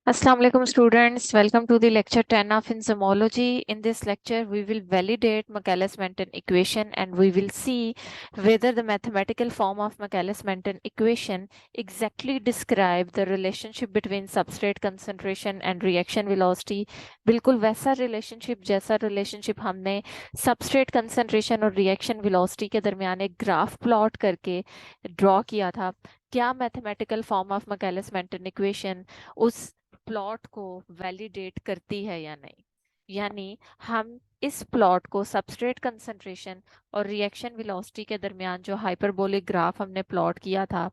Assalamu alaikum students, welcome to the lecture 10 of enzymology. In this lecture, we will validate Michaelis-Menten equation and we will see whether the mathematical form of Michaelis-Menten equation exactly describe the relationship between substrate concentration and reaction velocity. बिल्कुल वैसा relationship जैसा relationship हमने substrate concentration और reaction velocity के दरमियान एक graph plot करके draw किया था. क्या mathematical form of Michaelis-Menten equation उस प्लॉट को वैलिडेट करती है या नहीं. यानी हम इस प्लॉट को सबस्ट्रेट कंसंट्रेशन और रिएक्शन वेलोसिटी के दरमियान जो हाइपरबोलिक ग्राफ हमने प्लॉट किया था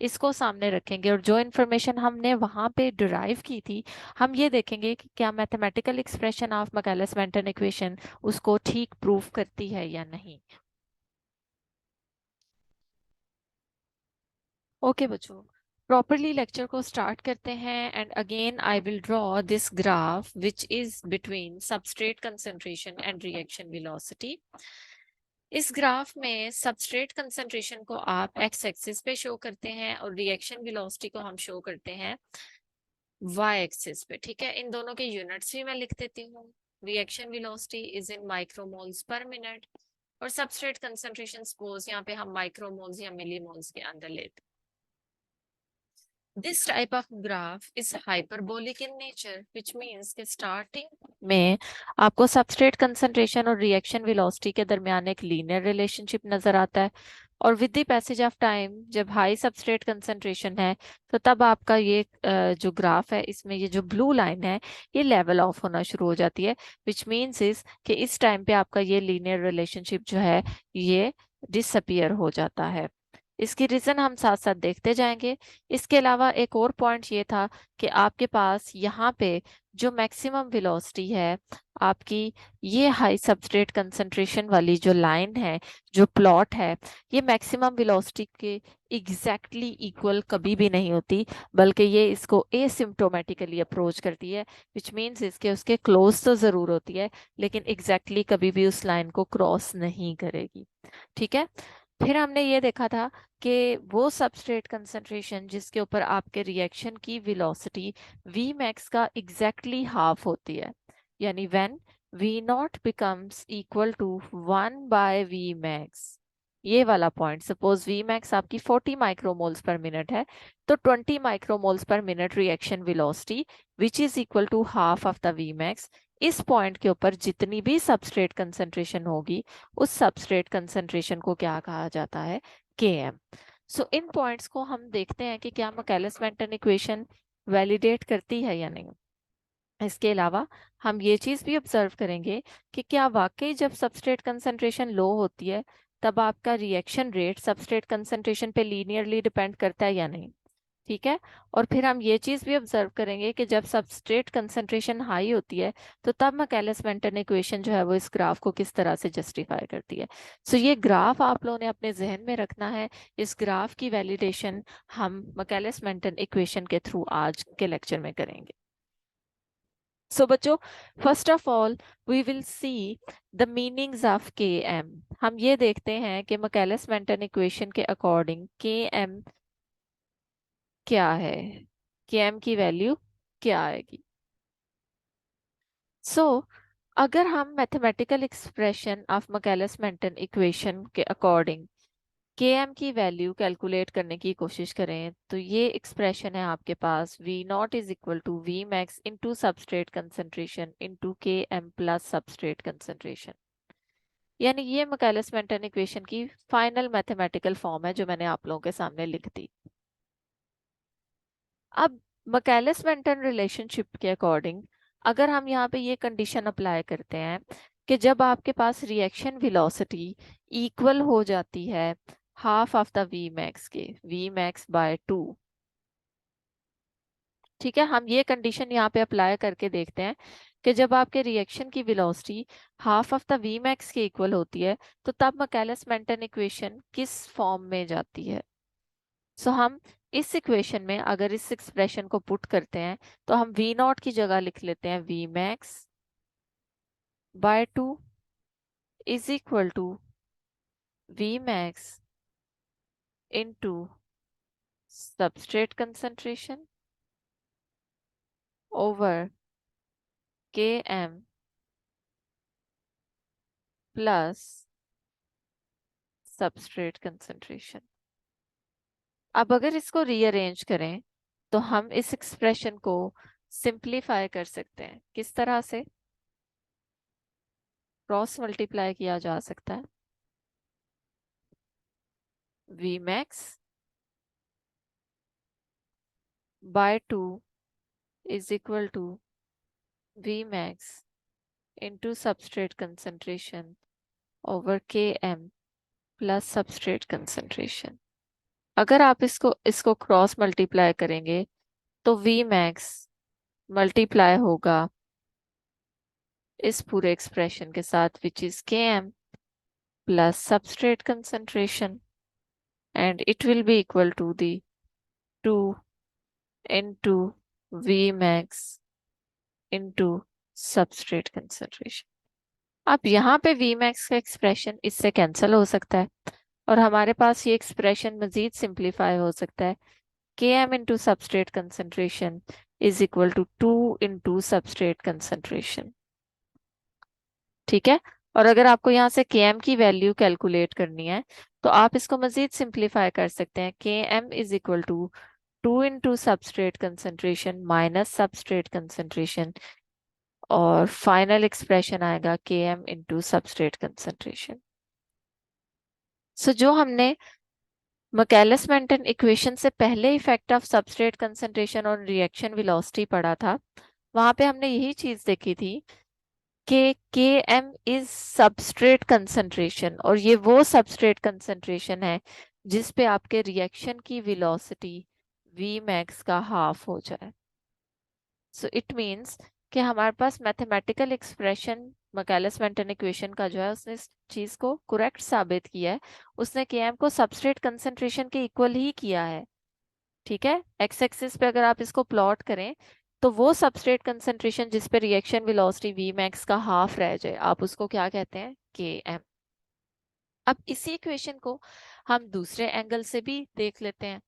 इसको सामने रखेंगे और जो इन्फॉर्मेशन हमने वहां पे डिराइव की थी हम ये देखेंगे कि क्या mathematical expression of Michaelis-Menten equation उसको ठीक प्रूफ करती है या नहीं. ओके बच्चों, प्रॉपरली लेक्चर को स्टार्ट करते हैं and again I will draw this graph which is between substrate concentration and reaction velocity. इस ग्राफ में सबस्ट्रेट कंसंट्रेशन को आप एक्स एक्सिस पे शो करते हैं और रिएक्शन वेलोसिटी को हम शो करते हैं वाई एक्सिस पे. ठीक है, इन दोनों के यूनिट्स भी मैं लिख देती हूँ. Reaction velocity is in micromoles per minute और सबस्ट्रेट कंसंट्रेशन सपोज यहाँ पे हम माइक्रोमोल्स या मिलीमोल्स के अंदर लेते हैं. This type of graph is hyperbolic in nature, which means कि starting में आपको सबस्ट्रेट कंसंट्रेशन और रिएक्शन वेलोसिटी के दरमियान एक लीनियर रिलेशनशिप नजर आता है और with the passage of time जब हाई सबस्ट्रेट कंसंट्रेशन है तो तब आपका ये जो ग्राफ है इसमें ये जो ब्लू लाइन है ये लेवल ऑफ होना शुरू हो जाती है. विच मीन्स इज कि इस टाइम पे आपका ये लीनियर रिलेशनशिप जो है ये डिसअपियर हो जाता है. इसकी रीजन हम साथ साथ देखते जाएंगे. इसके अलावा एक और पॉइंट ये था कि आपके पास यहाँ पे जो मैक्सिमम वेलोसिटी है आपकी ये हाई सबस्ट्रेट कंसंट्रेशन वाली जो लाइन है जो प्लॉट है ये मैक्सिमम वेलोसिटी के एग्जैक्टली इक्वल कभी भी नहीं होती बल्कि ये इसको एसिम्प्टोमेटिकली अप्रोच करती है. विच मीन्स इसके उसके क्लोज तो जरूर होती है लेकिन एग्जैक्टली कभी भी उस लाइन को क्रॉस नहीं करेगी. ठीक है, फिर हमने ये देखा था कि वो सबस्ट्रेट कंसंट्रेशन जिसके ऊपर आपके रिएक्शन की वेलोसिटी वी मैक्स का एग्जैक्टली हाफ होती है. यानी when V naught becomes equal to 1/V max. ये वाला पॉइंट, सपोज वी मैक्स आपकी 40 माइक्रोमोल्स पर मिनट है तो 20 micromoles per minute reaction velocity which is equal to half of the V max. इस पॉइंट के ऊपर जितनी भी सबस्ट्रेट कंसंट्रेशन होगी उस सबस्ट्रेट कंसंट्रेशन को क्या कहा जाता है, Km. सो इन पॉइंट्स को हम देखते हैं कि क्या Michaelis-Menten इक्वेशन वैलिडेट करती है या नहीं. इसके अलावा हम ये चीज भी ऑब्जर्व करेंगे कि क्या वाकई जब सबस्ट्रेट कंसंट्रेशन लो होती है तब आपका रिएक्शन रेट सबस्ट्रेट कंसंट्रेशन पे लीनियरली डिपेंड करता है या नहीं. ठीक है, और फिर हम ये चीज भी ऑब्जर्व करेंगे कि जब सबस्ट्रेट कंसंट्रेशन हाई होती है तो तब Michaelis-Menten इक्वेशन जो है वो इस ग्राफ को किस तरह से जस्टिफाई करती है. सो ये ग्राफ आप लोगों ने अपने जहन में रखना है. इस ग्राफ की वैलिडेशन हम Michaelis-Menten इक्वेशन के थ्रू आज के लेक्चर में करेंगे. सो बच्चों, first of all we will see the meanings of Km. हम ये देखते हैं कि Michaelis-Menten इक्वेशन के अकॉर्डिंग Km क्या है, Km की वैल्यू क्या आएगी. अगर हम mathematical expression of Michaelis-Menten equation के अकॉर्डिंग Km की वैल्यू कैलकुलेट करने की कोशिश करें तो ये एक्सप्रेशन है आपके पास V naught is equal to V max into substrate concentration into Km plus substrate concentration. यानी ये Michaelis-Menten इक्वेशन की फाइनल मैथमेटिकल फॉर्म है जो मैंने आप लोगों के सामने लिख दी. अब Michaelis-Menten रिलेशनशिप के अकॉर्डिंग अगर हम यहाँ पे ये कंडीशन अप्लाई करते हैं कि जब आपके पास रिएक्शन वेलोसिटी इक्वल हो जाती है half of the V max के, वी मैक्स बाय 2. ठीक है, हम ये कंडीशन यहाँ पे अप्लाई करके देखते हैं कि जब आपके रिएक्शन की velocity half of the V max के इक्वल होती है तो तब Michaelis-Menten इक्वेशन किस फॉर्म में जाती है. हम इस इक्वेशन में अगर इस एक्सप्रेशन को पुट करते हैं तो हम वी नॉट की जगह लिख लेते हैं V max by 2 is equal to V max into substrate concentration over Km plus substrate concentration। अब अगर इसको रीअरेंज करें तो हम इस एक्सप्रेशन को सिंप्लीफाई कर सकते हैं। किस तरह से? क्रॉस मल्टीप्लाई किया जा सकता है। Vmax by 2 is equal to Vmax into substrate concentration over Km plus substrate concentration। अगर आप इसको क्रॉस मल्टीप्लाई करेंगे तो Vmax मल्टीप्लाई होगा इस पूरे एक्सप्रेशन के साथ which is Km plus substrate concentration and it will be equal to the 2 into Vmax into substrate concentration। अब यहाँ पे Vmax का एक्सप्रेशन इससे कैंसिल हो सकता है और हमारे पास ये एक्सप्रेशन मजीद सिंप्लीफाई हो सकता है। Km into substrate concentration is equal to 2 into substrate concentration। ठीक है। और अगर आपको यहाँ से Km की वैल्यू कैलकुलेट करनी है तो आप इसको मजीद सिंप्लीफाई कर सकते हैं। Km is equal to 2 into substrate concentration minus substrate concentration और फाइनल एक्सप्रेशन आएगा Km into substrate concentration। सो जो हमने मैकेलिस-मेंटन इक्वेशन से पहले इफेक्ट ऑफ सबस्ट्रेट कंसंट्रेशन और रिएक्शन वेलोसिटी पढ़ा था, वहां पे हमने यही चीज देखी थी कि Km इज सबस्ट्रेट कंसंट्रेशन और ये वो सबस्ट्रेट कंसंट्रेशन है जिस पे आपके रिएक्शन की वेलोसिटी Vmax का हाफ हो जाए। सो इट मींस कि हमारे पास मैथमेटिकल एक्सप्रेशन मैकेलिस-मेंटन इक्वेशन का जो है उसने इस चीज को करेक्ट साबित किया है। उसने Km को सबस्ट्रेट कंसंट्रेशन के इक्वल ही किया है। ठीक है। एक्स एक्सिस पे अगर आप इसको प्लॉट करें तो वो सबस्ट्रेट कंसंट्रेशन जिस पे रिएक्शन वेलोसिटी Vmax का हाफ रह जाए आप उसको क्या कहते हैं? Km। अब इसी इक्वेशन को हम दूसरे एंगल से भी देख लेते हैं।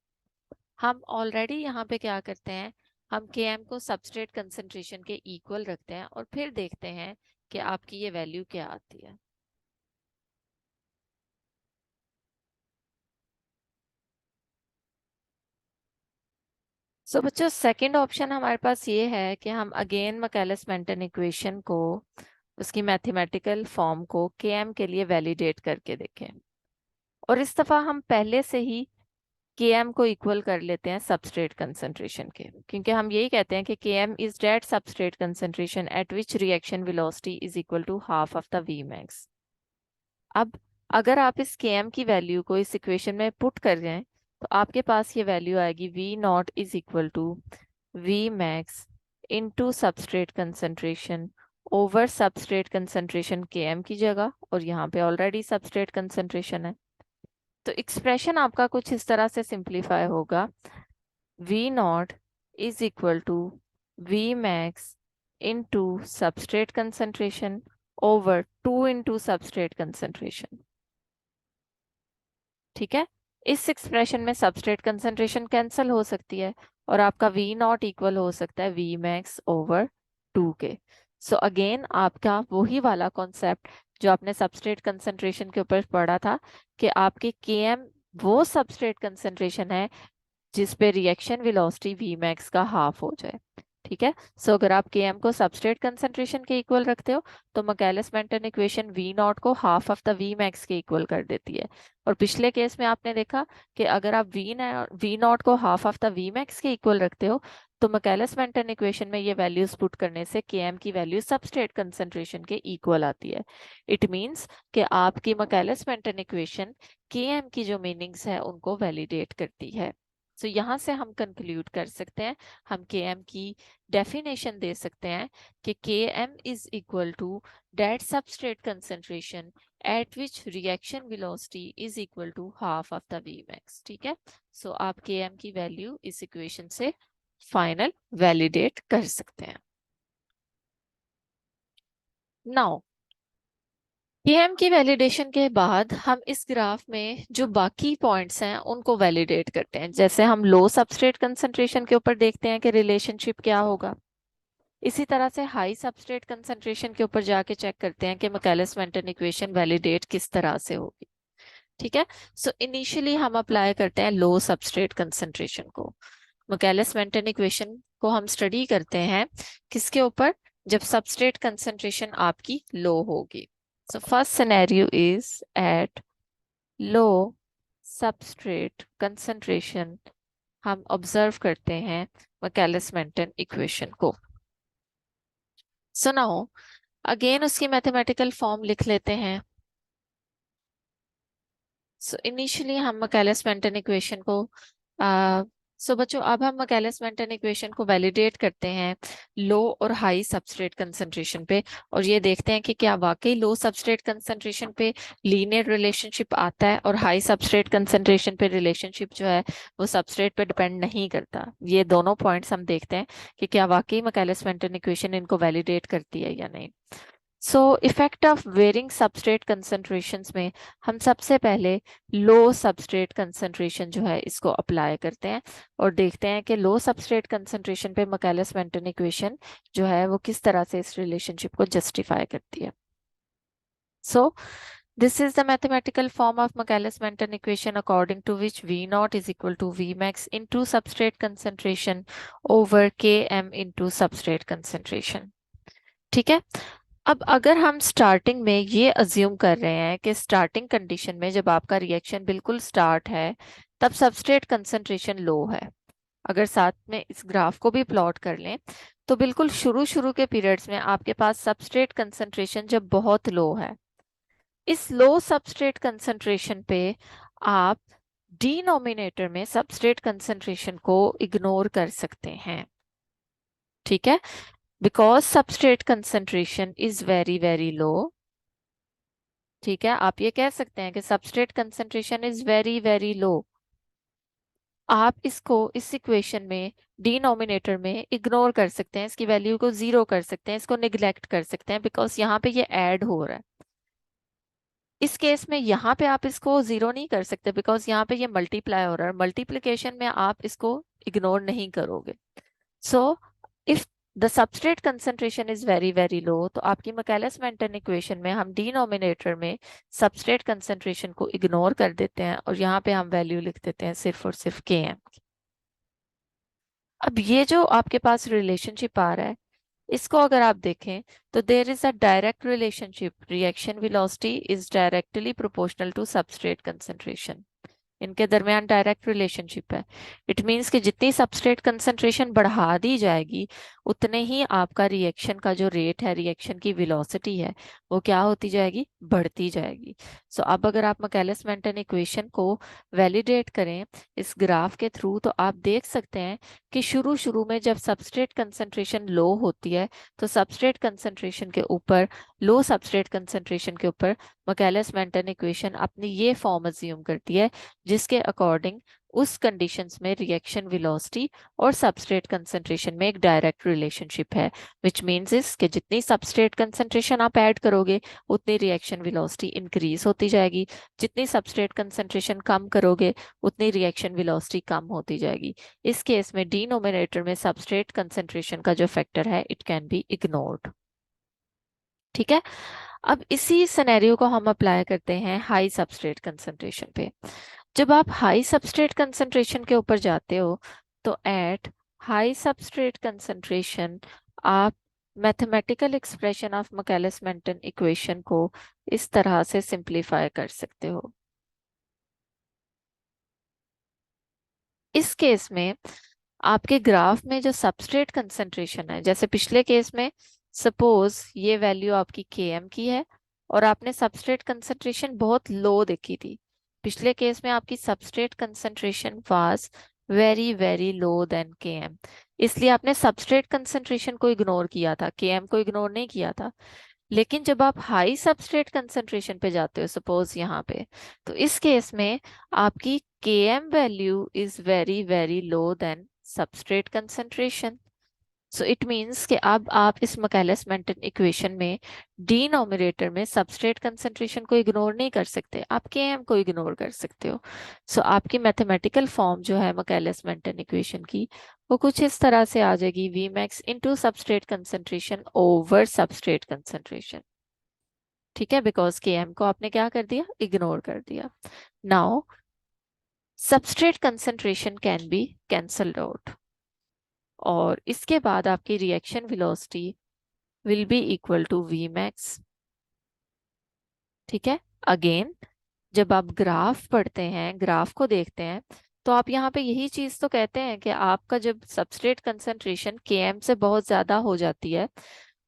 हम ऑलरेडी यहाँ पे क्या करते हैं, हम Km को सबस्ट्रेट कंसंट्रेशन के इक्वल रखते हैं और फिर देखते हैं कि आपकी ये वैल्यू क्या आती है। सो बच्चों सेकंड ऑप्शन हमारे पास ये है कि हम अगेन मैकेलिस-मेंटन इक्वेशन को उसकी मैथमेटिकल फॉर्म को Km के लिए वैलिडेट करके देखें और इस दफा हम पहले से ही Km को इक्वल कर लेते हैं सबस्ट्रेट कंसंट्रेशन के, क्योंकि हम यही कहते हैं कि Km is that substrate concentration at which reaction velocity is equal to half of the Vmax। अब अगर आप इस Km की वैल्यू को इस इक्वेशन में पुट कर जाएं तो आपके पास ये वैल्यू आएगी V naught is equal to Vmax into substrate concentration over substrate concentration Km की जगह, और यहाँ पे ऑलरेडी सबस्ट्रेट कंसंट्रेशन है। तो एक्सप्रेशन आपका कुछ इस तरह से सिंप्लीफाई होगा। V naught is equal to Vmax into substrate concentration over 2 into substrate concentration. ठीक है। इस एक्सप्रेशन में सबस्ट्रेट कंसंट्रेशन कैंसिल हो सकती है और आपका V नॉट इक्वल हो सकता है Vmax ओवर 2 के। सो अगेन आपका वही वाला कॉन्सेप्ट जो आपने सबस्ट्रेट कंसंट्रेशन के ऊपर पढ़ा था कि आपकी Km वो सबस्ट्रेट कंसंट्रेशन है जिस पे रिएक्शन वेलोसिटी Vmax का हाफ हो जाए। ठीक है। सो अगर आप Km को सबस्ट्रेट कंसंट्रेशन के इक्वल रखते हो तो मैकेलिस-मेंटन इक्वेशन V नॉट को हाफ ऑफ द Vmax के इक्वल कर देती है। और पिछले केस में आपने देखा कि अगर आप V नॉट को हाफ ऑफ द Vmax के इक्वल रखते हो तो मैकेलिस-मेंटन इक्वेशन में ये वैल्यूज पुट करने से Km की वैल्यू सबस्ट्रेट कंसंट्रेशन के इक्वल आती है। इट मींस कि आपकी मैकेलिस-मेंटन इक्वेशन Km की जो मीनिंग्स है उनको वैलिडेट करती है। सो यहाँ से हम कंक्लूड कर सकते हैं, हम Km की डेफिनेशन दे सकते हैं कि Km is equal to that substrate concentration at which reaction velocity is equal to half of the Vmax। ठीक है। सो आप Km की वैल्यू इस इक्वेशन से फाइनल वैलिडेट कर सकते हैं। नाउ Km की वैलिडेशन के बाद हम इस ग्राफ में जो बाकी पॉइंट्स हैं उनको वैलिडेट करते हैं। जैसे हम लो सबस्ट्रेट कंसंट्रेशन के ऊपर देखते हैं कि रिलेशनशिप क्या होगा। इसी तरह से हाई सबस्ट्रेट कंसंट्रेशन के ऊपर जाके चेक करते हैं कि मैकेलिस मेंटन इक्वेशन वैलिडेट किस तरह से होगी। ठीक है, सो इनिशियली हम अप्लाई करते हैं लो सबस्ट्रेट कंसंट्रेशन को। मैकेलिस मेंटन इक्वेशन को हम स्टडी करते हैं किसके ऊपर, जब सबस्ट्रेट कंसंट्रेशन आपकी लो होगी। So first scenario is at low substrate concentration, हम ऑब्जर्व करते हैं मैकेलिस मेंटन इक्वेशन को। सो नाउ अगेन उसकी मैथमेटिकल फॉर्म लिख लेते हैं। सो इनिशियली हम मैकेलिस मेंटन इक्वेशन को बच्चों अब हम मैकेलिस मेंटन इक्वेशन को वैलिडेट करते हैं लो और हाई सबस्ट्रेट कंसंट्रेशन पे, और ये देखते हैं कि क्या वाकई लो सबस्ट्रेट कंसंट्रेशन पे लीनियर रिलेशनशिप आता है और हाई सबस्ट्रेट कंसंट्रेशन पे रिलेशनशिप जो है वो सबस्ट्रेट पे डिपेंड नहीं करता। ये दोनों पॉइंट्स हम देखते हैं कि क्या वाकई मैकेलिस मेंटन इक्वेशन इनको वैलिडेट करती है या नहीं। So effect of varying substrate concentrations में हम सबसे पहले लो सबस्ट्रेट कंसंट्रेशन जो है इसको अप्लाई करते हैं और देखते हैं कि लो सबस्ट्रेट कंसंट्रेशन पे मैकेलिस मेंटन इक्वेशन जो है वो किस तरह से इस रिलेशनशिप को जस्टिफाई करती है। सो this is the mathematical form of Michaelis-Menten equation according to which V naught is equal to V max into substrate concentration over Km into substrate concentration। ठीक है, अब अगर हम स्टार्टिंग में ये अज्यूम कर रहे हैं कि स्टार्टिंग कंडीशन में जब आपका रिएक्शन बिल्कुल स्टार्ट है तब सबस्ट्रेट कंसंट्रेशन लो है, अगर साथ में इस ग्राफ को भी प्लॉट कर लें तो बिल्कुल शुरू शुरू के पीरियड्स में आपके पास सबस्ट्रेट कंसंट्रेशन जब बहुत लो है, इस लो सबस्ट्रेट कंसंट्रेशन पे आप डिनोमिनेटर में सबस्ट्रेट कंसंट्रेशन को इग्नोर कर सकते हैं। ठीक है, because substrate concentration is very very लो। ठीक है, आप ये कह सकते हैं कि substrate concentration is very very लो। आप इसको इस इक्वेशन में डिनोमिनेटर में इग्नोर कर सकते हैं, इसकी वैल्यू को जीरो कर सकते हैं, इसको निग्लेक्ट कर सकते हैं, बिकॉज यहाँ पे ये ऐड हो रहा है। इस केस में यहाँ पे आप इसको जीरो नहीं कर सकते बिकॉज यहाँ पे ये मल्टीप्लाई हो रहा है, मल्टीप्लिकेशन में आप इसको इग्नोर नहीं करोगे। So if the substrate concentration is very very लो तो आपकी मैकेलिस मेंटन इक्वेशन में हम डिनोमिनेटर में सबस्ट्रेट कंसंट्रेशन को इग्नोर कर देते हैं और यहाँ पे हम वैल्यू लिख देते हैं सिर्फ और सिर्फ Km। अब ये जो आपके पास रिलेशनशिप आ रहा है इसको अगर आप देखें तो there is a direct relationship, reaction velocity is directly proportional to substrate concentration. इनके दरमियान डायरेक्ट रिलेशनशिप है। इट मीन्स कि जितनी सबस्ट्रेट कंसंट्रेशन बढ़ा दी जाएगी उतने ही आपका रिएक्शन का जो रेट है, रिएक्शन की वेलोसिटी है, वो क्या होती जाएगी, बढ़ती जाएगी। सो अब अगर आप मैकेलिस मेंटन इक्वेशन को वैलिडेट करें इस ग्राफ के थ्रू तो आप देख सकते हैं कि शुरू शुरू में जब सबस्ट्रेट कंसंट्रेशन लो होती है तो सबस्ट्रेट कंसंट्रेशन के ऊपर, लो सबस्ट्रेट कंसंट्रेशन के ऊपर मैकेलिस मेंटन इक्वेशन अपनी ये फॉर्म अज्यूम करती है जिसके अकॉर्डिंग उस कंडीशंस में रिएक्शन वेलोसिटी और सबस्ट्रेट कंसंट्रेशन में एक डायरेक्ट रिलेशनशिप है, विच मीन्स इज कि जितनी सबस्ट्रेट कंसंट्रेशन आप ऐड करोगे उतनी रिएक्शन वेलोसिटी इंक्रीज होती जाएगी, जितनी सबस्ट्रेट कंसंट्रेशन कम करोगे उतनी रिएक्शन वेलोसिटी कम होती जाएगी। इस केस में डिनोमिनेटर में सबस्ट्रेट कंसंट्रेशन का जो फैक्टर है इट कैन बी इग्नोर्ड। ठीक है, अब इसी सिनेरियो को हम अप्लाई करते हैं हाई सबस्ट्रेट कंसंट्रेशन पे। जब आप हाई सबस्ट्रेट कंसंट्रेशन के ऊपर जाते हो तो एट हाई सबस्ट्रेट कंसंट्रेशन आप mathematical expression of Michaelis Menten equation को इस तरह से सिंप्लीफाई कर सकते हो। इस केस में आपके ग्राफ में जो सबस्ट्रेट कंसंट्रेशन है, जैसे पिछले केस में सपोज ये वैल्यू आपकी Km की है और आपने सबस्ट्रेट कंसंट्रेशन बहुत लो देखी थी, पिछले केस में आपकी substrate concentration was very very low than Km, इसलिए आपने सबस्ट्रेट कंसंट्रेशन को इग्नोर किया था, Km को इग्नोर नहीं किया था। लेकिन जब आप हाई सबस्ट्रेट कंसंट्रेशन पे जाते हो सपोज यहाँ पे, तो इस केस में आपकी Km value is very very low than substrate concentration. So it means कि अब आप इस मैकेलिस मेंटन इक्वेशन में डिनोमिनेटर में सबस्ट्रेट कंसंट्रेशन को इग्नोर नहीं कर सकते, आप Km को इग्नोर कर सकते हो। सो आपकी मैथमेटिकल फॉर्म जो है मैकेलिस मेंटन इक्वेशन की वो कुछ इस तरह से आ जाएगी, Vmax into substrate concentration over substrate concentration. ठीक है, बिकॉज Km को आपने क्या कर दिया, इग्नोर कर दिया। Now substrate concentration can be cancelled out, और इसके बाद आपकी reaction velocity will be equal to Vmax। ठीक है, अगेन जब आप ग्राफ पढ़ते हैं, ग्राफ को देखते हैं, तो आप यहाँ पे यही चीज तो कहते हैं कि आपका जब सबस्ट्रेट कंसंट्रेशन Km से बहुत ज्यादा हो जाती है,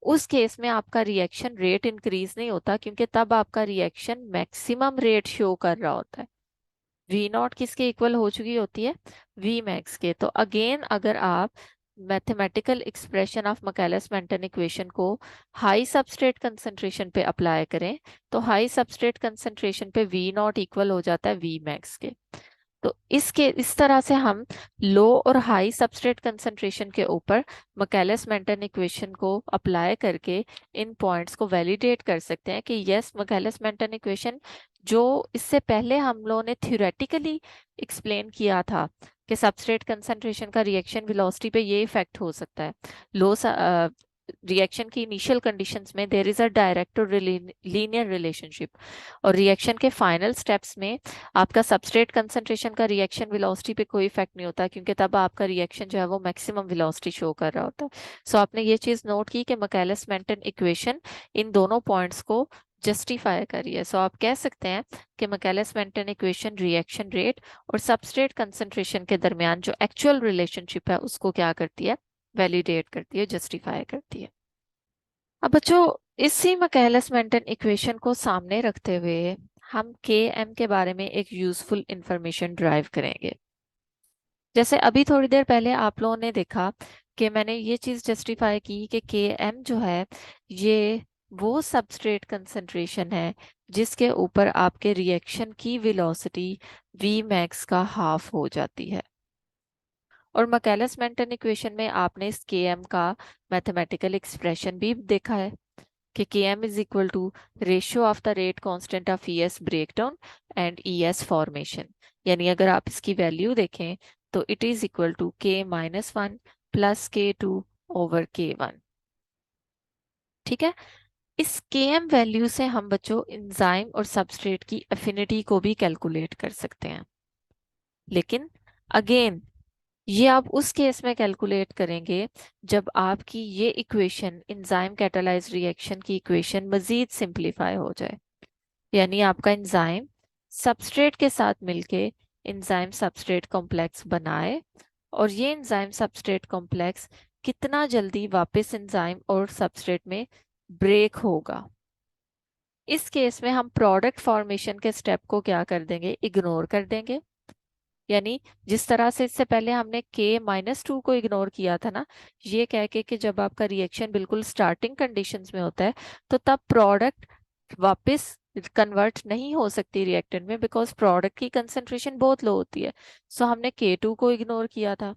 उस केस में आपका रिएक्शन रेट इंक्रीज नहीं होता, क्योंकि तब आपका रिएक्शन मैक्सिमम रेट शो कर रहा होता है। वी नॉट किसके इक्वल हो चुकी होती है, वी मैक्स के। तो अगेन अगर आप mathematical expression of Michaelis Menten equation को हाई सबस्ट्रेट कंसंट्रेशन पे अप्लाई करें, तो हाई सबस्ट्रेट कंसंट्रेशन पे वी नॉट इक्वल हो जाता है वी मैक्स के। तो इस तरह से हम लो और हाई सबस्ट्रेट कंसंट्रेशन के ऊपर मैकेलस मेंटन इक्वेशन को अप्लाई करके इन पॉइंट्स को वैलिडेट कर सकते हैं कि यस, मैकेलस मेंटन इक्वेशन जो इससे पहले हम लोगों ने थ्योरेटिकली एक्सप्लेन किया था कि सबस्ट्रेट कंसंट्रेशन का रिएक्शन वेलोसिटी पे ये इफेक्ट हो सकता है। लो रिएक्शन की इनिशियल कंडीशंस में देयर इज अ डायरेक्ट और लीनियर रिलेशनशिप, और रिएक्शन के फाइनल स्टेप्स में आपका सबस्ट्रेट कंसंट्रेशन का रिएक्शन वेलोसिटी पे कोई इफेक्ट नहीं होता, क्योंकि तब आपका रिएक्शन जो है वो मैक्सिमम वेलोसिटी शो कर रहा होता है। सो आपने ये चीज नोट की कि मैकेलस मेंटन इक्वेशन इन दोनों पॉइंट्स को जस्टिफाई करी है। सो आप कह सकते हैं कि मैकेलस मेंटन इक्वेशन रिएक्शन रेट और सबस्ट्रेट कंसंट्रेशन के दरमियान जो एक्चुअल रिलेशनशिप है उसको क्या करती है, वैलिडेट करती है, जस्टिफाई करती है। अब बच्चों, इसी मैकेलस मेंटन इक्वेशन को सामने रखते हुए हम के एम के बारे में एक यूजफुल इंफॉर्मेशन ड्राइव करेंगे। जैसे अभी थोड़ी देर पहले आप लोगों ने देखा कि मैंने ये चीज जस्टिफाई की कि के एम जो है ये वो सबस्ट्रेट कंसंट्रेशन है जिसके ऊपर आपके रिएक्शन की वेलोसिटी वी मैक्स का हाफ हो जाती है। और मैकेलस मेंटन इक्वेशन में आपने इस के एम का मैथमेटिकल एक्सप्रेशन भी देखा है कि Km is equal to ratio of the rate constant of ES breakdown and ES formation। यानी अगर आप इसकी वैल्यू देखें तो it is equal to K-1 plus K2 over K1। ठीक है, इस Km वैल्यू से हम बच्चों एंजाइम और सबस्ट्रेट की एफिनिटी को भी कैलकुलेट कर सकते हैं। लेकिन अगेन ये आप उस केस में कैलकुलेट करेंगे जब आपकी ये इक्वेशन एंजाइम कैटालाइज रिएक्शन की इक्वेशन मजीद सिंप्लीफाई हो जाए, यानी आपका एंजाइम सबस्ट्रेट के साथ मिलके एंजाइम सबस्ट्रेट कॉम्प्लेक्स बनाए, और ये एंजाइम सबस्ट्रेट कॉम्प्लेक्स कितना जल्दी वापस एंजाइम और सबस्ट्रेट में ब्रेक होगा। इस केस में हम प्रोडक्ट फॉर्मेशन के स्टेप को क्या कर देंगे, इग्नोर कर देंगे। यानी जिस तरह से इससे पहले हमने K-2 को इग्नोर किया था ना, ये कह के कि जब आपका रिएक्शन बिल्कुल स्टार्टिंग कंडीशंस में होता है तो तब प्रोडक्ट वापस कन्वर्ट नहीं हो सकती रिएक्टेंट में, बिकॉज प्रोडक्ट की कंसंट्रेशन बहुत लो होती है। सो हमने K2 को इग्नोर किया था।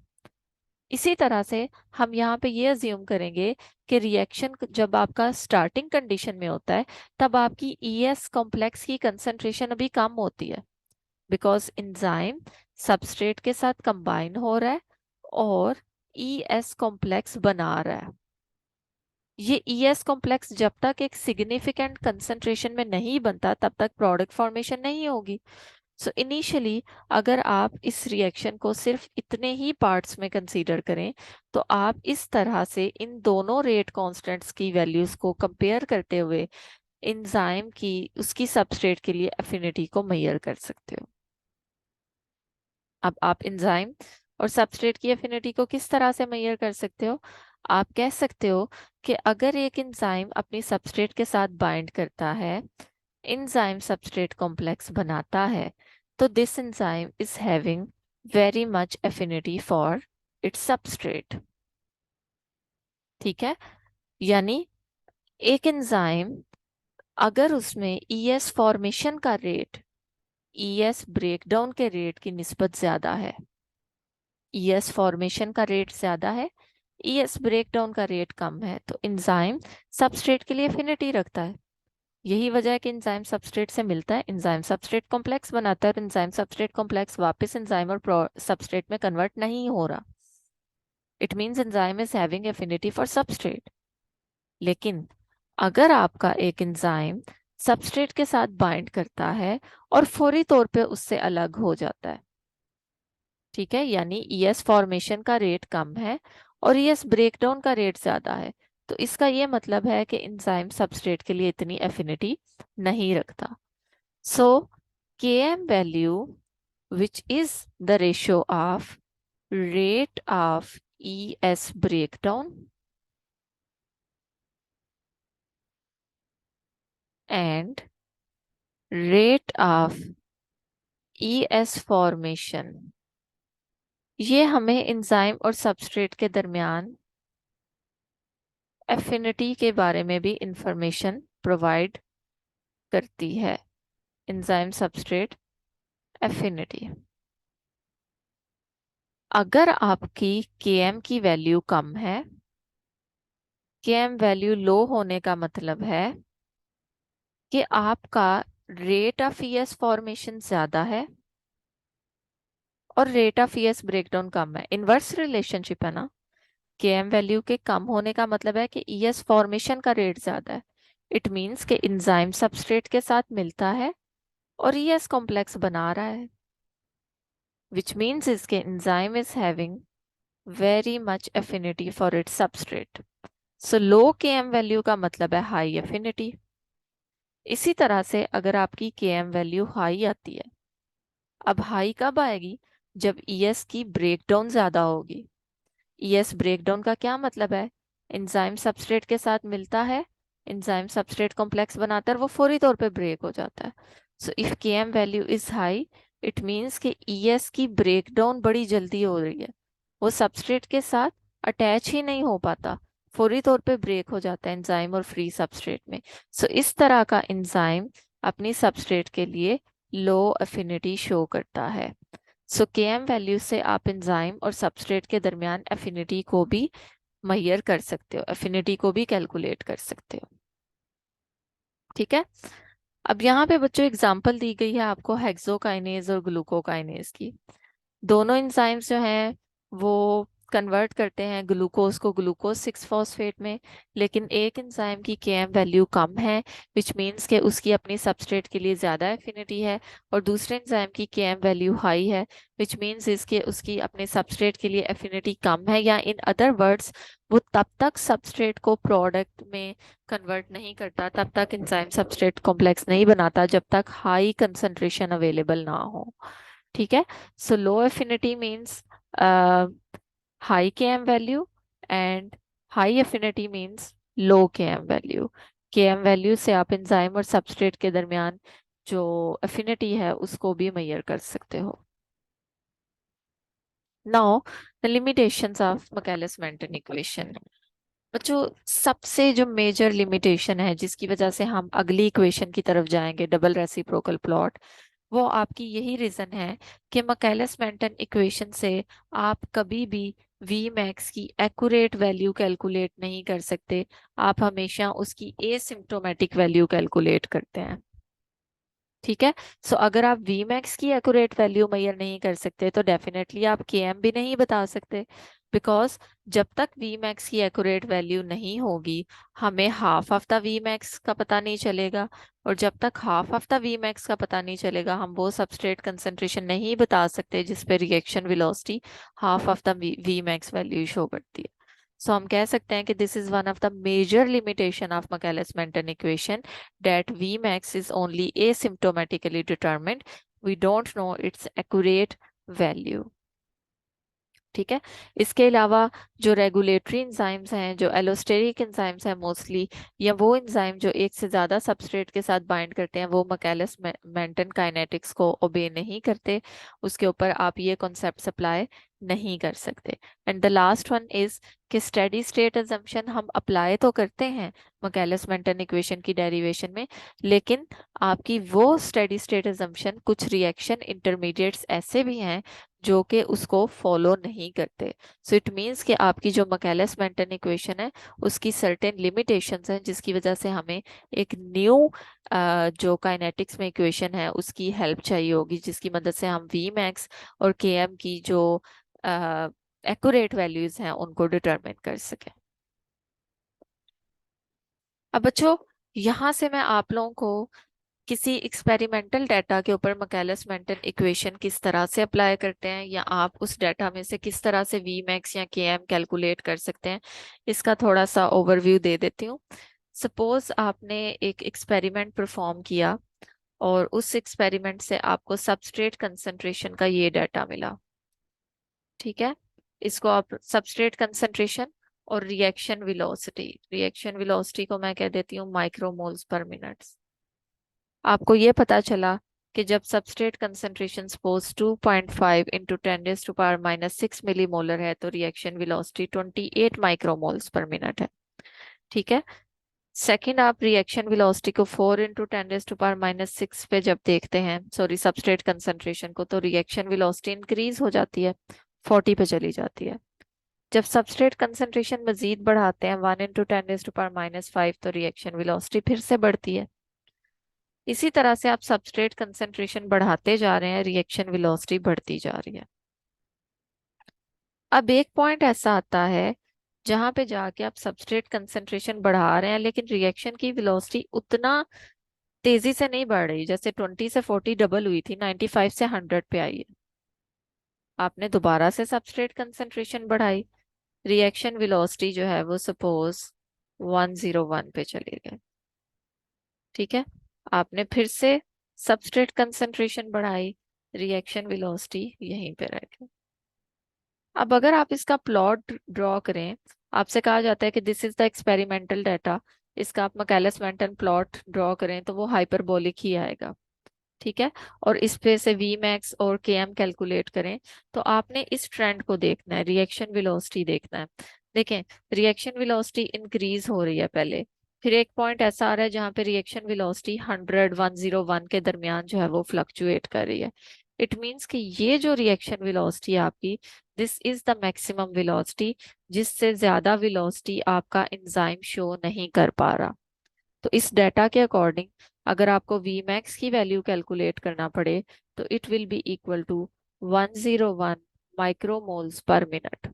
इसी तरह से हम यहाँ पे ये अज्यूम करेंगे कि रिएक्शन जब आपका स्टार्टिंग कंडीशन में होता है तब आपकी ES कॉम्प्लेक्स की कंसंट्रेशन अभी कम होती है, बिकॉज एंजाइम सबस्ट्रेट के साथ कंबाइन हो रहा है और ES कॉम्प्लेक्स बना रहा है। ये ES कॉम्प्लेक्स जब तक एक सिग्निफिकेंट कंसंट्रेशन में नहीं बनता तब तक प्रोडक्ट फॉर्मेशन नहीं होगी। सो इनिशियली अगर आप इस रिएक्शन को सिर्फ इतने ही पार्ट्स में कंसीडर करें तो आप इस तरह से इन दोनों रेट कांस्टेंट्स की वैल्यूज को कंपेयर करते हुए एंजाइम की उसकी सबस्ट्रेट के लिए एफिनिटी को मेजर कर सकते हो। अब आप एंजाइम और सबस्ट्रेट की एफिनिटी को किस तरह से मेजर कर सकते हो, आप कह सकते हो कि अगर एक एंजाइम अपनी सबस्ट्रेट के साथ बाइंड करता है, एंजाइम सबस्ट्रेट कॉम्प्लेक्स बनाता है, तो this enzyme is having very much affinity for its substrate. ठीक है, यानी एक एंजाइम अगर उसमें ES फॉर्मेशन का रेट ES ब्रेकडाउन के रेट की निस्बत ज्यादा है, ES फॉर्मेशन का रेट ज्यादा है, ES ब्रेकडाउन का रेट कम है, तो एंजाइम सबस्ट्रेट के लिए एफिनिटी रखता है। यही वजह है कि एंजाइम सबस्ट्रेट से मिलता है, एंजाइम सबस्ट्रेट कॉम्प्लेक्स बनाता है, और एंजाइम सबस्ट्रेट कॉम्प्लेक्स वापस एंजाइम और सबस्ट्रेट में कन्वर्ट नहीं हो रहा। It means enzyme is having affinity for substrate. लेकिन अगर आपका एक एंजाइम सबस्ट्रेट के साथ बाइंड करता है और फौरी तौर पे उससे अलग हो जाता है, ठीक है, यानी ईएस फॉर्मेशन का रेट कम है और ईएस ब्रेकडाउन का रेट ज्यादा है, तो इसका ये मतलब है कि एंजाइम सबस्ट्रेट के लिए इतनी एफिनिटी नहीं रखता। सो Km value which is the ratio of rate of ES breakdown and rate of ES formation, ये हमें एंजाइम और सबस्ट्रेट के दरमियान एफिनिटी के बारे में भी इंफॉर्मेशन प्रोवाइड करती है। एंजाइम सबस्ट्रेट एफिनिटी, अगर आपकी Km की वैल्यू कम है, Km वैल्यू लो होने का मतलब है कि आपका रेट ऑफ ईएस फॉर्मेशन ज्यादा है और रेट ऑफ ईएस ब्रेकडाउन कम है। इनवर्स रिलेशनशिप है ना। Km वैल्यू के कम होने का मतलब है कि ईएस फॉर्मेशन का रेट ज्यादा है। इट मींस कि एंजाइम सबस्ट्रेट के साथ मिलता है और ईएस कॉम्प्लेक्स बना रहा है, विच मींस इसके enzyme is having very much affinity for its substrate. So low Km value का मतलब है हाई एफिनिटी। इसी तरह से अगर आपकी Km वैल्यू हाई आती है, अब हाई कब आएगी? जब ईएस की ब्रेकडाउन ज्यादा होगी। ईएस ब्रेकडाउन का क्या मतलब है? एंजाइम सबस्ट्रेट के साथ मिलता है, एंजाइम सबस्ट्रेट कॉम्प्लेक्स बनाता है और वो फौरी तौर पे ब्रेक हो जाता है। So if Km value is high, it means कि ईएस की ब्रेकडाउन बड़ी जल्दी हो रही है, वो सबस्ट्रेट के साथ अटैच ही नहीं हो पाता, फौरी तौर पे ब्रेक हो जाता है एंजाइम और फ्री सबस्ट्रेट में। सो इस तरह का एंजाइम अपनी सबस्ट्रेट के लिए लो अफिनिटी शो करता है। सो Km वैल्यू से आप एंजाइम और सबस्ट्रेट के दरमियान एफिनिटी को भी मेजर कर सकते हो, एफिनिटी को भी कैलकुलेट कर सकते हो। ठीक है। अब यहाँ पे बच्चों एग्जांपल दी गई है आपको हेक्सोकाइनेज और ग्लूकोकाइनेज की। दोनों एंजाइम्स जो हैं वो कन्वर्ट करते हैं ग्लूकोज को ग्लूकोज 6 फॉस्फेट में, लेकिन एक एंजाइम की Km वैल्यू कम है, विच मीन्स के उसकी अपनी सबस्ट्रेट के लिए ज़्यादा एफिनिटी है, और दूसरे एंजाइम की Km वैल्यू हाई है, विच मीन्स इसके उसकी अपने सबस्ट्रेट के लिए एफिनिटी कम है, या इन अदर वर्ड्स वो तब तक सबस्ट्रेट को प्रोडक्ट में कन्वर्ट नहीं करता, तब तक एंजाइम सबस्ट्रेट कॉम्प्लेक्स नहीं बनाता जब तक हाई कंसंट्रेशन अवेलेबल ना हो। ठीक है। So low affinity means high Km value and high affinity means low Km value. Km value से आप एंजाइम और सबस्ट्रेट के दरमियान जो एफिनिटी है उसको भी मेजर कर सकते हो। Now the limitations of Michaelis Menten equation. बच्चों सबसे जो मेजर लिमिटेशन है जिसकी वजह से हम अगली इक्वेशन की तरफ जाएंगे, डबल रेसिप्रोकल प्लॉट, वो आपकी यही रीजन है कि मैकेलिस-मेंटन इक्वेशन से आप कभी भी वी मैक्स की एक्यूरेट वैल्यू कैलकुलेट नहीं कर सकते। आप हमेशा उसकी एसिम्प्टोमेटिक वैल्यू कैलकुलेट करते हैं। ठीक है। सो अगर आप वी मैक्स की एक्यूरेट वैल्यू मेजर नहीं कर सकते तो डेफिनेटली आप Km भी नहीं बता सकते, बिकॉज जब तक वी मैक्स की एक्यूरेट वैल्यू नहीं होगी हमें half of the V max का पता नहीं चलेगा, और जब तक half of the V max का पता नहीं चलेगा हम वो सबस्ट्रेट कंसंट्रेशन नहीं बता सकते जिस पे reaction velocity half of the V max value show करती है। सो हम कह सकते हैं कि this is one of the major limitation of Michaelis Menten equation, that Vmax is only asymptomatically determined. We don't know its accurate value. ठीक है। इसके अलावा जो रेगुलेटरी एंजाइम्स हैं, जो एलोस्टेरिक एंजाइम्स हैं मोस्टली, या वो एंजाइम जो एक से ज्यादा सबस्ट्रेट के साथ बाइंड करते हैं, वो मैकेलिस-मेंटन काइनेटिक्स को ओबे नहीं करते, उसके ऊपर आप ये कॉन्सेप्ट अप्लाई नहीं कर सकते। And the last one is कि स्टेडी स्टेट अजम्पशन हम अप्लाई तो करते हैं मैकेलिस-मेंटन इक्वेशन की डेरिवेशन में, लेकिन आपकी वो स्टेडी स्टेट अजम्पशन कुछ रिएक्शन इंटरमीडिएट्स ऐसे भी हैं जो कि उसको फॉलो नहीं करते। सो इट मीन्स कि आपकी जो मैकेलिस-मेंटन इक्वेशन है उसकी सर्टेन लिमिटेशंस हैं जिसकी वजह से हमें एक न्यू जो काइनेटिक्स में इक्वेशन है उसकी हेल्प चाहिए होगी, जिसकी मदद से हम वी मैक्स और Km की जो एक्यूरेट वैल्यूज हैं उनको डिटरमिन कर सके। अब बच्चों यहाँ से मैं आप लोगों को किसी एक्सपेरिमेंटल डाटा के ऊपर मैकेलस मेंटन इक्वेशन किस तरह से अप्लाई करते हैं या आप उस डाटा में से किस तरह से वी मैक्स या के एम कैलकुलेट कर सकते हैं, इसका थोड़ा सा ओवरव्यू दे देती हूँ। सपोज आपने एक एक्सपेरिमेंट परफॉर्म किया और उस एक्सपेरिमेंट से आपको सबस्ट्रेट कंसंट्रेशन का ये डाटा मिला। ठीक है, इसको आप सबस्ट्रेट कंसंट्रेशन और रिएक्शन वेलोसिटी को मैं कह देती हूँ माइक्रोमोल्स पर मिनट। आपको ये पता चला कि जब substrate concentration suppose 2.5 into 10⁻⁻6 millimolar है तो रिएक्शन वेलोसिटी 28 माइक्रोमोल्स पर मिनट है। ठीक है, सेकंड आप रिएक्शन वेलोसिटी को 4 इंटू 10⁻⁻6 पे जब देखते हैं, सॉरी सबस्ट्रेट कंसंट्रेशन को, तो रिएक्शन वेलोसिटी इंक्रीज हो जाती है, 40 पे चली जाती है। जब सबस्ट्रेट कंसंट्रेशन मजीद बढ़ाते हैं 1 इंटू 10⁻⁵ तो रिएक्शन वेलोसिटी फिर से बढ़ती है। इसी तरह से आप सबस्ट्रेट कंसंट्रेशन बढ़ाते जा रहे हैं, रिएक्शन वेलोसिटी बढ़ती जा रही है। अब एक पॉइंट ऐसा आता है जहां पे जाके आप सबस्ट्रेट कंसंट्रेशन बढ़ा रहे हैं लेकिन रिएक्शन की वेलोसिटी उतना तेजी से नहीं बढ़ रही, जैसे 20 से 40 डबल हुई थी, 95 से 100 पे आई है। आपने दोबारा से सबस्ट्रेट कंसंट्रेशन बढ़ाई, रिएक्शन वेलोसिटी जो है वो सपोज 101 पे चली गई। ठीक है, आपने फिर से सबस्ट्रेट कंसंट्रेशन बढ़ाई, रिएक्शन वेलोसिटी यहीं पे रह गई। अब अगर आप इसका प्लॉट ड्रॉ करें, आपसे कहा जाता है कि this is the experimental data, इसका आप मैकेलस मेंटन प्लॉट ड्रॉ करें तो वो हाइपरबोलिक ही आएगा। ठीक है, और इस पे से वी मैक्स और के एम कैलकुलेट करें तो आपने इस ट्रेंड को देखना है, रिएक्शन वेलोसिटी देखना है। देखें, रिएक्शन वेलोसिटी इंक्रीज हो रही है पहले, फिर एक पॉइंट ऐसा आ रहा है जहां पे रिएक्शन वेलोसिटी 100 101 के दरमियान जो है वो फ्लक्चुएट कर रही है। इट मीन्स कि ये जो रिएक्शन वेलोसिटी है आपकी, this is the maximum velocity, जिससे ज्यादा वेलोसिटी आपका एंजाइम शो नहीं कर पा रहा। तो इस डाटा के अकॉर्डिंग अगर आपको वी मैक्स की वैल्यू कैलकुलेट करना पड़े तो it will be equal to 101 micromoles per minute.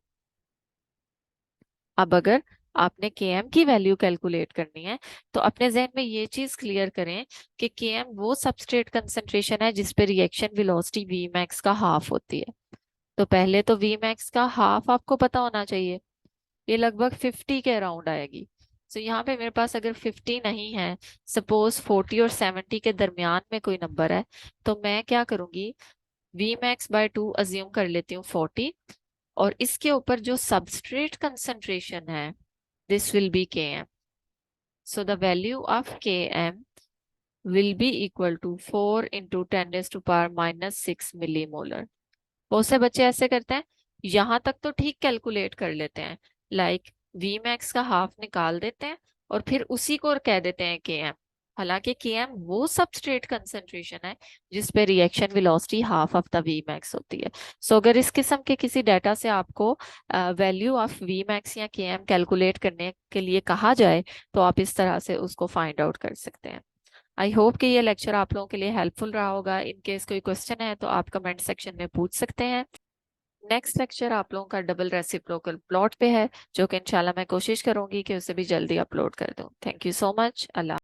अब अगर आपने Km की वैल्यू कैलकुलेट करनी है तो अपने जहन में ये चीज क्लियर करें कि Km वो सबस्ट्रेट कंसंट्रेशन है जिस पे रिएक्शन वेलोसिटी Vmax का हाफ होती है। तो पहले तो Vmax का हाफ आपको पता होना चाहिए, ये लगभग 50 के अराउंड आएगी। तो यहाँ पे मेरे पास अगर 50 नहीं है, सपोज 40 और 70 के दरमियान में कोई नंबर है, तो मैं क्या करूंगी, Vmax/2 अज्यूम कर लेती हूँ 40, और इसके ऊपर जो सबस्ट्रेट कंसंट्रेशन है this will be Km. So the value of Km will be equal to 4 into 10⁻⁻6 millimolar. बहुत से बच्चे ऐसे करते हैं, यहां तक तो ठीक कैलकुलेट कर लेते हैं, लाइक वी मैक्स का हाफ निकाल देते हैं और फिर उसी को कह देते हैं Km। हालांकि Km वो सबस्ट्रेट कंसंट्रेशन है जिस पे reaction velocity half of the V max होती है। सो अगर इस किस्म के किसी डाटा से आपको वैल्यू ऑफ वी मैक्स या Km कैलकुलेट करने के लिए कहा जाए तो आप इस तरह से उसको फाइंड आउट कर सकते हैं। आई होप कि ये लेक्चर आप लोगों के लिए हेल्पफुल रहा होगा। इन केस कोई क्वेश्चन है तो आप कमेंट सेक्शन में पूछ सकते हैं। नेक्स्ट लेक्चर आप लोगों का डबल रेसिप्रोकल प्लॉट पे है, जो कि इंशाल्लाह मैं कोशिश करूंगी कि उसे भी जल्दी अपलोड कर दूं। Thank you so much. Allah.